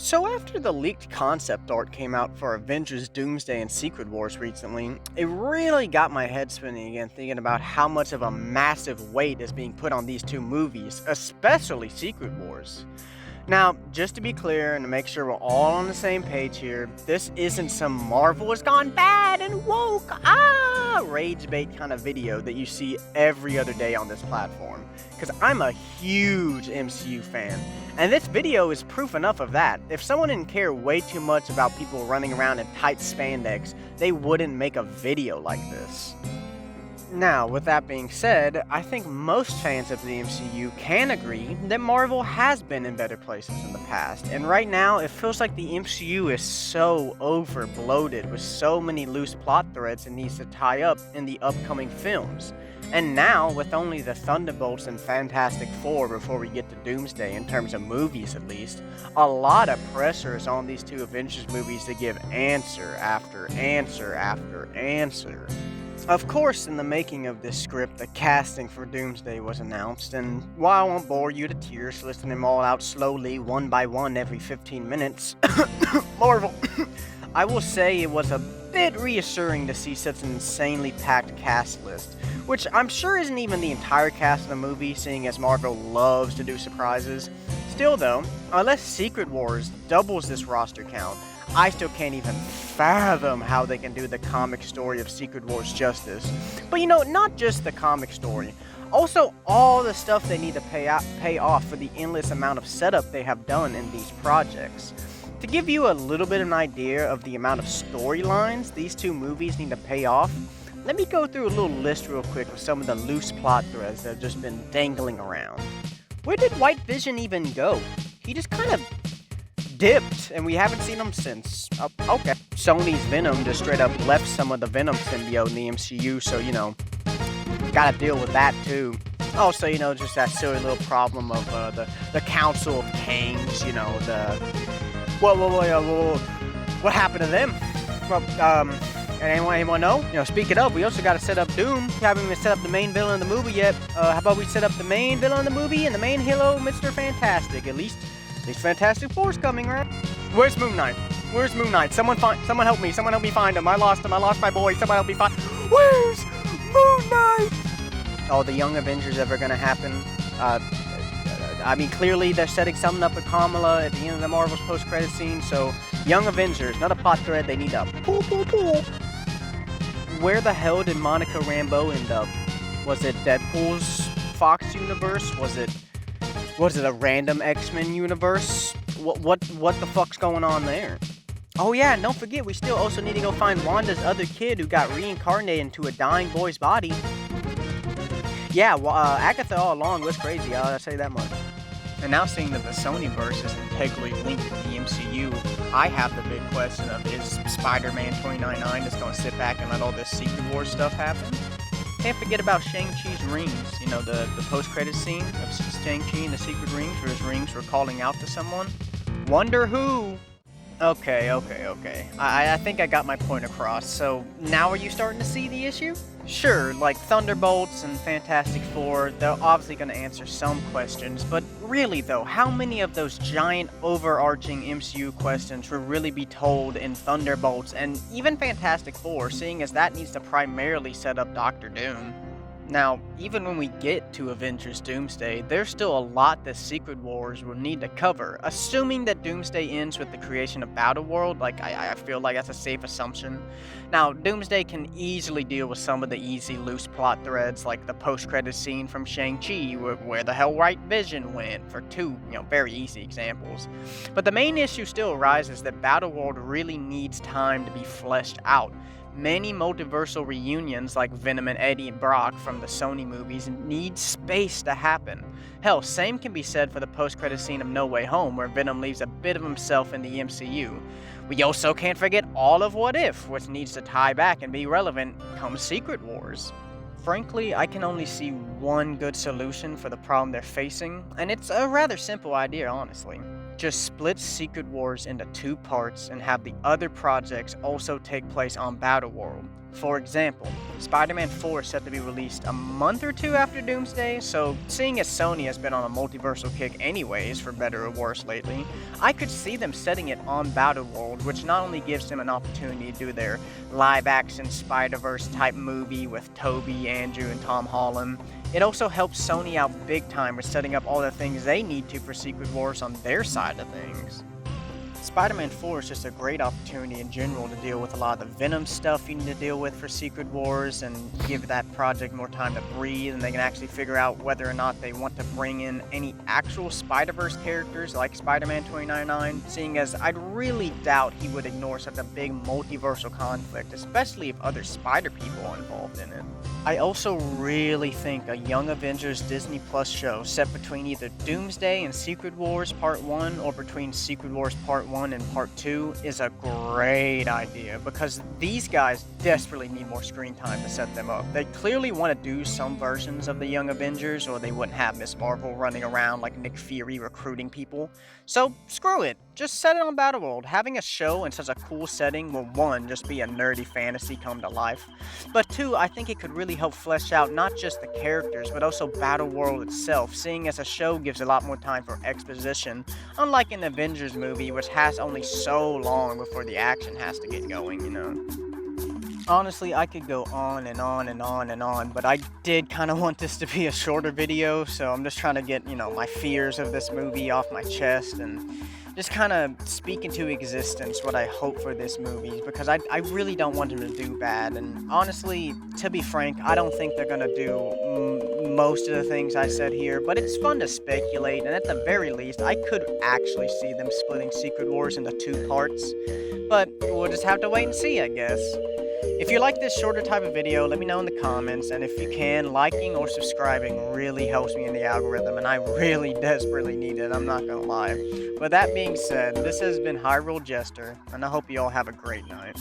So after the leaked concept art came out for Avengers Doomsday and Secret Wars recently, it really got my head spinning again thinking about how much of a massive weight is being put on these two movies, especially Secret Wars. Now, just to be clear and to make sure we're all on the same page here, this isn't some Marvel has gone bad and woke, rage bait kind of video that you see every other day on this platform. Because I'm a huge MCU fan, and this video is proof enough of that. If someone didn't care way too much about people running around in tight spandex, they wouldn't make a video like this. Now, with that being said, I think most fans of the MCU can agree that Marvel has been in better places in the past, and right now it feels like the MCU is so over-bloated with so many loose plot threads it needs to tie up in the upcoming films. And now, with only the Thunderbolts and Fantastic Four before we get to Doomsday, in terms of movies at least, a lot of pressure is on these two Avengers movies to give answer after answer after answer. Of course, in the making of this script, the casting for Doomsday was announced, and while I won't bore you to tears listing them all out slowly, one by one every 15 minutes, Marvel, I will say it was a bit reassuring to see such an insanely packed cast list, which I'm sure isn't even the entire cast of the movie, seeing as Marvel loves to do surprises. Still though, unless Secret Wars doubles this roster count, I still can't even fathom how they can do the comic story of Secret Wars justice. But not just the comic story, also all the stuff they need to pay off for the endless amount of setup they have done in these projects. To give you a little bit of an idea of the amount of storylines these two movies need to pay off, let me go through a little list real quick of some of the loose plot threads that have just been dangling around. Where did White Vision even go? He just kind of dipped, and we haven't seen him since. Oh, okay. Sony's Venom just straight up left some of the Venom symbiote in the MCU, so, gotta deal with that too. Also, just that silly little problem of the Council of Kangs, what happened to them? Well, anyone know? Speaking of, we also gotta set up Doom. We haven't even set up the main villain of the movie yet. How about we set up the main villain of the movie and the main hero, Mr. Fantastic? At least Fantastic Four's coming, right? Where's Moon Knight? Where's Moon Knight? Someone help me. Someone help me find him. I lost him. I lost my boy. Someone help me find. Where's Moon Knight? Oh, the Young Avengers ever gonna happen? Clearly they're setting something up with Kamala at the end of the Marvel's post-credit scene. So, Young Avengers, not a plot thread. They need to pull. Where the hell did Monica Rambeau end up? Was it Deadpool's Fox universe? Was it a random X-Men universe? What the fuck's going on there? Oh yeah, and don't forget, we still also need to go find Wanda's other kid who got reincarnated into a dying boy's body. Yeah, Agatha all along was crazy, I'll say that much. And now seeing that the Sonyverse is integrally linked to the MCU, I have the big question of, is Spider-Man 2099 just going to sit back and let all this Secret Wars stuff happen? Can't forget about Shang-Chi's rings, the post-credit scene of Shang-Chi and the secret rings where his rings were calling out to someone. Wonder who? Okay. I think I got my point across. So now are you starting to see the issue? Sure, like Thunderbolts and Fantastic Four, they're obviously going to answer some questions, but really though, how many of those giant overarching MCU questions will really be told in Thunderbolts and even Fantastic Four, seeing as that needs to primarily set up Doctor Doom? Now, even when we get to Avengers Doomsday, there's still a lot that Secret Wars will need to cover, assuming that Doomsday ends with the creation of Battleworld. I feel like that's a safe assumption. Now, Doomsday can easily deal with some of the easy loose plot threads, like the post-credit scene from Shang-Chi, where the hell White Vision went, for two, very easy examples. But the main issue still arises that Battleworld really needs time to be fleshed out. Many multiversal reunions like Venom and Eddie Brock from the Sony movies need space to happen. Hell, same can be said for the post-credit scene of No Way Home, where Venom leaves a bit of himself in the MCU. We also can't forget all of What If, which needs to tie back and be relevant come Secret Wars. Frankly, I can only see one good solution for the problem they're facing, and it's a rather simple idea, honestly. Just split Secret Wars into two parts and have the other projects also take place on Battleworld. For example, Spider-Man 4 is set to be released a month or two after Doomsday, so seeing as Sony has been on a multiversal kick anyways, for better or worse lately, I could see them setting it on Battleworld, which not only gives them an opportunity to do their live-action Spider-Verse type movie with Tobey, Andrew, and Tom Holland, it also helps Sony out big time with setting up all the things they need to for Secret Wars on their side of things. Spider-Man 4 is just a great opportunity in general to deal with a lot of the Venom stuff you need to deal with for Secret Wars and give that project more time to breathe, and they can actually figure out whether or not they want to bring in any actual Spider-Verse characters like Spider-Man 2099, seeing as I'd really doubt he would ignore such a big multiversal conflict, especially if other Spider people are involved in it. I also really think a Young Avengers Disney Plus show set between either Doomsday and Secret Wars Part 1 or between Secret Wars Part 1 and Part 2 is a great idea because these guys desperately need more screen time to set them up. They clearly want to do some versions of the Young Avengers or they wouldn't have Miss Marvel running around like Nick Fury recruiting people. So screw it, just set it on Battleworld. Having a show in such a cool setting will, one, just be a nerdy fantasy come to life, but two, I think it could really help flesh out not just the characters, but also Battleworld itself, seeing as a show gives a lot more time for exposition, unlike an Avengers movie, which has only so long before the action has to get going, you know? Honestly, I could go on and on and on and on, but I did kind of want this to be a shorter video, so I'm just trying to get, my fears of this movie off my chest and just kind of speak into existence what I hope for this movie, because I really don't want them to do bad, and honestly, to be frank, I don't think they're going to do most of the things I said here, but it's fun to speculate, and at the very least, I could actually see them splitting Secret Wars into 2 parts, but we'll just have to wait and see, I guess. If you like this shorter type of video, let me know in the comments, and if you can, liking or subscribing really helps me in the algorithm, and I really desperately need it, I'm not gonna lie. With that being said, this has been Hyrule Jester, and I hope you all have a great night.